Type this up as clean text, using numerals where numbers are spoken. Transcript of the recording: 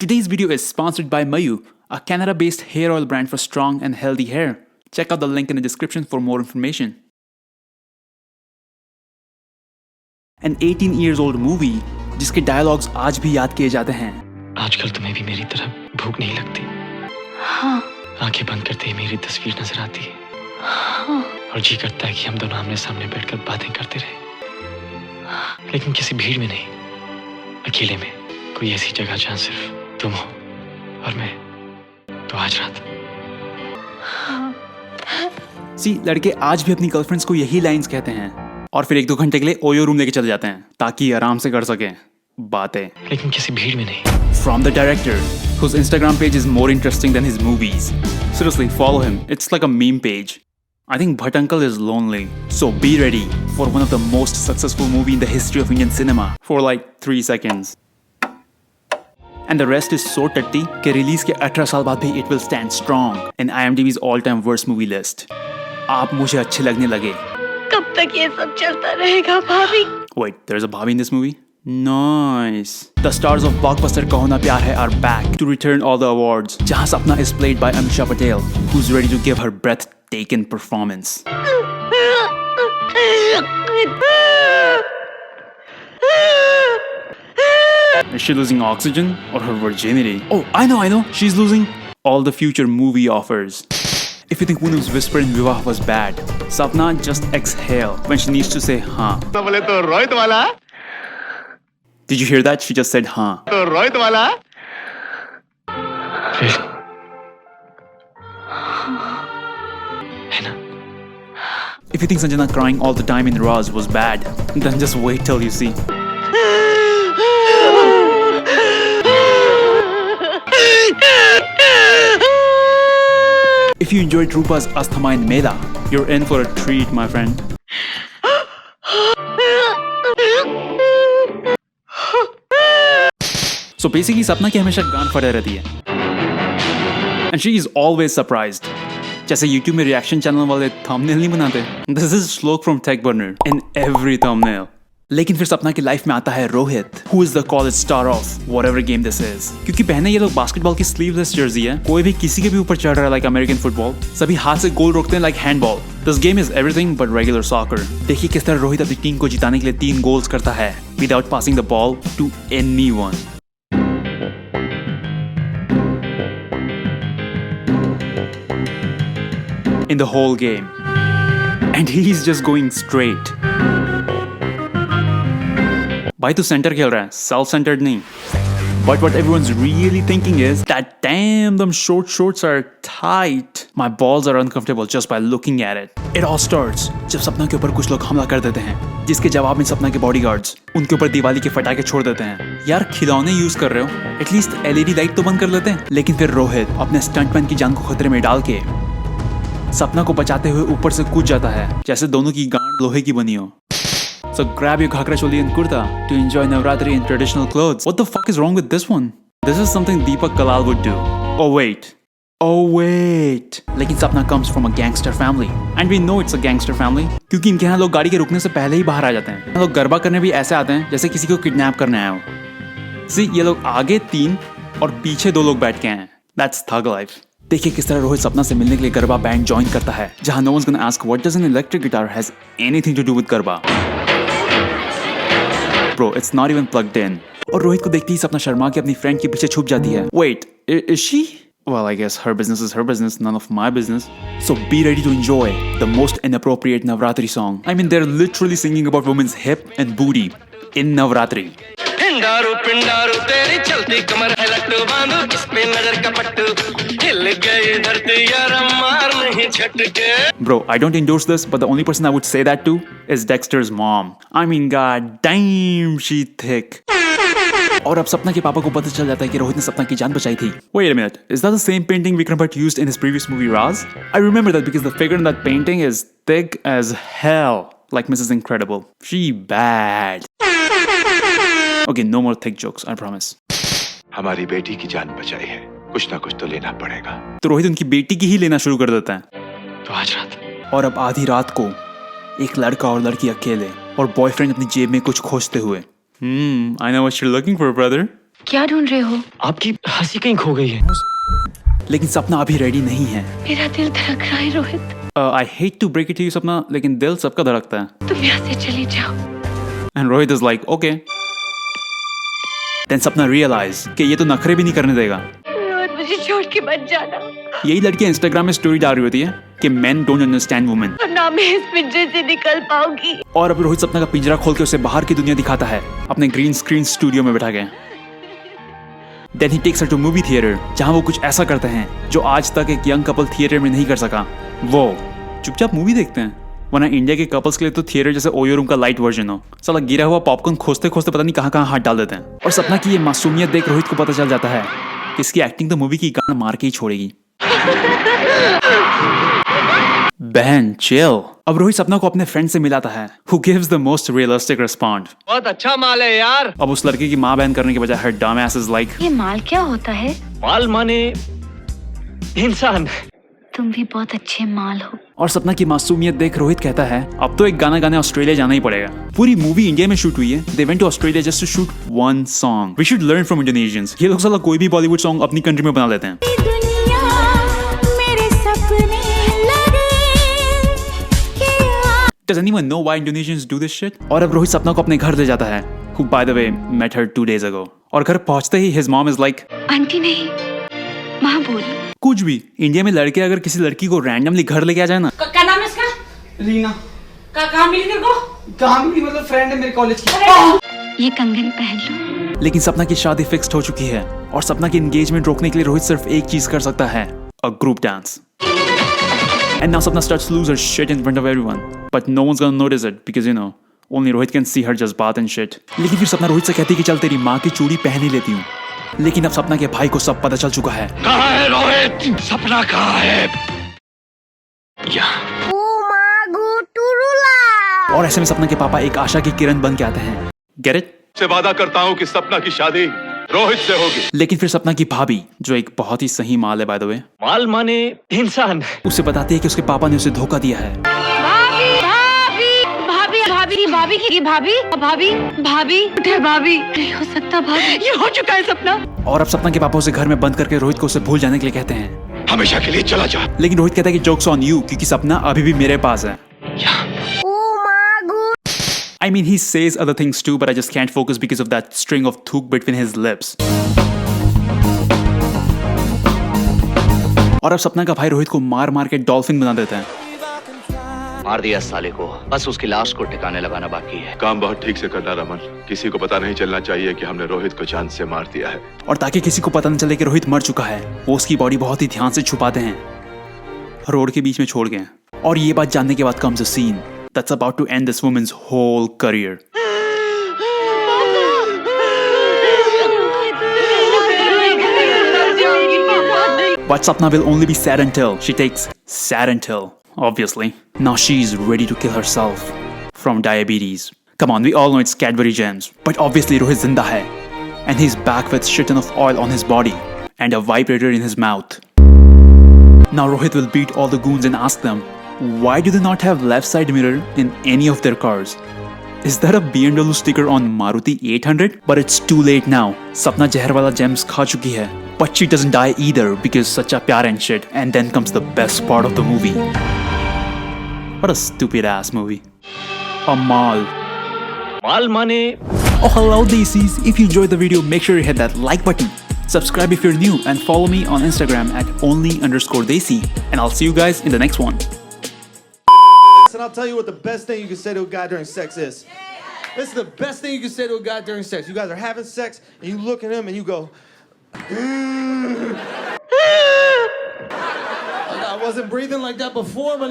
Today's video is sponsored by Mayu, a Canada-based hair oil brand for strong and healthy hair. Check out the link in the description for more information. An 18 years old movie जिसके dialogues आज भी याद किए जाते हैं. आजकल तुम्हें भी मेरी तरह भूख नहीं लगती? हाँ. आंखें बंद करते ही मेरी तस्वीर नजर आती है. हाँ. और जी करता है कि हम दोनों आमने सामने बैठकर बातें करते रहे, लेकिन किसी भीड़ में नहीं, अकेले में, कोई ऐसी जगह जहां सिर्फ तुम हो और मैं. तो आज रात लड़के आज भी अपनी गर्लफ्रेंड्स को यही लाइंस कहते हैं और फिर 1-2 घंटे के लिए ओयो रूम लेके चले जाते हैं ताकि आराम से कर सकें बातें, लेकिन किसी भीड़ में नहीं. From the director, whose Instagram page is more interesting than his movies. Seriously, follow him. It's like a meme page. I think Bhatt Uncle is lonely. So be ready for one of the most successful movie in the history of Indian cinema for like 3 seconds. And the rest is so tutty कि release के 18 साल बाद भी it will stand strong in IMDb's all-time worst movie list. आप मुझे अच्छे लगने लगे. कब तक ये सब चलता रहेगा भाभी? Wait, there's a Bhabhi in this movie? Nice. The stars of Blockbuster Kaho Na Pyar Hai are back to return all the awards. Jahan Sapna is played by Amisha Patel, who's ready to give her breathtaking performance. Is she losing oxygen or her virginity? Oh, I know. She's losing all the future movie offers. If you think Poonam's whisper in Vivah was bad, Sapna just exhale when she needs to say haan. Did you hear that? She just said haan. है ना? If you think Sanjana crying all the time in Raz was bad, then just wait till you see. If you enjoyed Rupa's Asthama in Mela, you're in for a treat, my friend. So basically, Sapna की हमेशा गान फटे रहती है. And she is always surprised. जैसे YouTube में reaction channel वाले thumbnail नहीं बनाते. This is Shlok from Tech Burner in every thumbnail. लेकिन फिर सपना की लाइफ में आता है Rohit, who is the college star of whatever game this is. क्योंकि पहने ये लोग बास्केटबॉल की स्लीवलेस जर्सी है, कोई भी किसी के भी ऊपर चढ़ रहा है like American football. सभी हाथ से गोल रोकते हैं like handball. This game is everything but regular soccer. देखिए किस तरह रोहित अपनी टीम को जिताने के लिए 3 गोल्स करता है without passing the ball to anyone. In the whole game. And he's just going straight. भाई तो सेंटर खेल रहा है, self-centered नहीं. But what everyone's really thinking is that damn them shorts are tight. My balls are uncomfortable just by looking at it. It all starts जब सपना के ऊपर कुछ लोग हमला कर देते हैं, जिसके जवाब में सपना के बॉडीगार्ड्स उनके ऊपर दिवाली के फटाके छोड़ देते हैं. यार खिलौने यूज कर रहे हो, एटलीस्ट LED लाइट तो बंद कर लेते हैं. लेकिन फिर रोहित अपने स्टंटमैन की जान को खतरे में डाल के सपना को बचाते हुए ऊपर से कूद जाता है जैसे दोनों की गांड लोहे की बनी हो. So grab your ghagra choli and kurta to enjoy Navratri in traditional clothes. What the fuck is wrong with this one? This is something Deepak Kalal would do. Oh wait. लेकिन सपना comes from a gangster family. And we know it's a gangster family क्योंकि इनके यहाँ लोग गाड़ी के रुकने से पहले ही बाहर आ जाते हैं. लोग गरबा करने भी ऐसे आते हैं जैसे किसी को किडनैप करने आए हो. See, ये लोग आगे 3 और पीछे 2 लोग बैठ के हैं. That's thug life. देखिए किस तरह रोहित सपना से मिलने के लिए गरबा बैंड ज्वाइन करता है जहाँ no one's gonna ask what does an electric guitar has anything to do with garba. Bro, it's not even plugged in. और रोहित को देखते ही सपना शर्मा के अपनी फ्रेंड के पीछे छुप जाती है. Wait, is she? Well, I guess her business is her business, none of my business. So be ready to enjoy the most inappropriate Navratri song. I mean, they're literally singing about women's hip and booty in Navratri. पिंडारू तेरी चलती कमर है लट्टू बांधू इस पे नजर का पट्टू हिल गई धरती यार मार नहीं झटके. Bro, I don't endorse this, but the only person I would say that to is Dexter's mom. I mean, god damn, she thick. और अब सपना के पापा को पता चल जाता है कि रोहित ने सपना की जान बचाई थी. Wait a minute, is that the same painting Vikram Bhatt used in his previous movie Raz? I remember that because the figure in that painting is thick as hell, like Mrs. Incredible. She bad. Okay, no more thick jokes, I promise. हमारी बेटी की जान बचाई है, कुछ ना कुछ तो लेना पड़ेगा. तो रोहित उनकी बेटी की ही लेना शुरू कर देता है. तो आज रात. और अब आधी रात को एक लड़का और लड़की अकेले और बॉयफ्रेंड अपनी जेब में कुछ खोजते हुए. I know what you're looking for, brother. क्या ढूंढ रहे हो? आपकी हंसी कहीं खो गई है। लेकिन सपना अभी रेडी नहीं है। मेरा दिल धड़क रहा है Rohit. I hate to break it to you Sapna, लेकिन दिल सबका धड़कता है। तुम यहाँ से चले जाओ। And Rohit is like okay. Then Sapna realise कि ये तो नखरे भी नहीं करने देगा। रोहित मुझे छोड़ के मत जाना, यही लड़कियां इंस्टाग्राम में स्टोरी डाल रही होती है कि men don't understand women। वरना मैं इस पिंजरे से निकल पाऊंगी। और अब रोहित सपना का पिंजरा खोल के उसे बाहर की दुनिया दिखाता है अपने ग्रीन स्क्रीन स्टूडियो में बैठा के। Then he takes her to movie theater, जहाँ वो कुछ ऐसा करते हैं जो आज तक एक यंग कपल थिएटर में नहीं कर सका। वो चुपचाप मूवी देखते हैं, वरना इंडिया के कपल्स के लिए तो थिएटर जैसे ओयो रूम का लाइट वर्जन हो। साला गिरा हुआ पॉपकॉर्न खोजते खोजते पता नहीं कहाँ कहाँ हाथ डाल देते हैं। और सपना की ये मासूमियत देख रोहित को पता चल जाता है कि इसकी एक्टिंग तो मूवी की गांड मार के ही छोड़ेगी। बहन चिल। अब रोहित सपना को अपने फ्रेंड से मिलाता है who gives the most realistic respond। बहुत अच्छा माल है यार। अब उस लड़के की माँ बहन करने के बजाय her dumb ass is like ये माल क्या होता है? माल माने इंसान। तुम भी बहुत अच्छे माल हो। और सपना की मासूमियत देख रोहित कहता है अब तो एक गाना गाने ऑस्ट्रेलिया जाना ही पड़ेगा। पूरी मूवी इंडिया में शूट हुई है। They went to Australia just to shoot one song। We should learn from Indonesians। ये लोग साला कोई भी बॉलीवुड सॉन्ग अपनी कंट्री में बना लेते हैं। Does anyone know why Indonesians do this shit? और अब रोहित सपना को अपने घर ले जाता है who by the way met her 2 days ago। और घर पहुंचते ही his mom is like aunty नहीं, माँ बोल। कुछ भी इंडिया में लड़के अगर किसी लड़की को रैंडमली घर लेके आ जाए ना। क्या नाम है इसका? रीना। कहाँ मिली तेरे को? कहाँ मिली मतलब फ्रेंड है मेरे कॉलेज की। ये कंगन पहन लो। लेकिन सपना की शादी फिक्स्ड हो चुकी है और सपना की एंगेजमेंट रोकने के लिए रोहित सिर्फ एक चीज कर सकता है, a group dance। And now Sapna starts to lose her shit in front of everyone, but no one's gonna notice it because you know only Rohit can see her just bath and shit। लेकिन फिर सपना रोहित से कहती है कि चल तेरी माँ की चूड़ी पहन ही लेती हूँ। लेकिन अब सपना के भाई को सब पता चल चुका है। कहाँ है रोहित? सपना कहाँ है? और ऐसे में सपना के पापा एक आशा की किरण बन के आते हैं। Get it? से वादा करता हूँ कि सपना की शादी रोहित से होगी। लेकिन फिर सपना की भाभी जो एक बहुत ही सही माल है बाय द वे, माल माने इंसान। उसे बताती है कि उसके पापा ने उसे धोखा दिया है। भाभी भाभी भाभी भाभी की भाभी भाभी भाभी उठे भाभी। नहीं हो सकता भाभी, ये हो चुका है सपना। और अब सपना के पापा उसे घर में बंद करके रोहित को उसे भूल जाने के लिए कहते हैं। हमेशा के लिए चला जा। लेकिन रोहित कहता है कि जोक्स ऑन यू, क्योंकि सपना अभी भी मेरे पास है। I mean, he says other things too, but I just can't focus because of that string of thuk between his lips. और अब सपना का भाई रोहित को मार मार के डॉल्फिन बना देता है। मार दिया साले को, बस उसकी लाश को ठिकाने लगाना बाकी है। काम बहुत ठीक से करना रमन, किसी को पता नहीं चलना चाहिए कि हमने रोहित को जान से मार दिया है। और ताकि किसी को पता न चले कि रोहित मर चुका है, वो उसकी बॉडी बहुत ही ध्यान से छुपाते हैं, रोड के बीच में छोड़ के। और ये बात जानने के बाद comes a scene that's about to end this woman's whole career। But Sapna will only be sad until she takes Sarantil, obviously. Now she's ready to kill herself from diabetes. Come on, we all know it's Cadbury Gems, but obviously Rohit zinda hai, and he's back with shit ton of oil on his body and a vibrator in his mouth. Now Rohit will beat all the goons and ask them, why do they not have left side mirror in any of their cars? Is that a BMW sticker on Maruti 800? But it's too late now. Sapna zehar wala gems kha chuki hai. But she doesn't die either because sacha pyar and shit. And then comes the best part of the movie. What a stupid ass movie. A mall. माल माने Oh hello Desis. If you enjoyed the video, make sure you hit that like button. Subscribe if you're new and follow me on Instagram at only_Desi. And I'll see you guys in the next one. And I'll tell you what the best thing you can say to a guy during sex is. This is the best thing you can say to a guy during sex. You guys are having sex, and you look at him and you go, I wasn't breathing like that before, but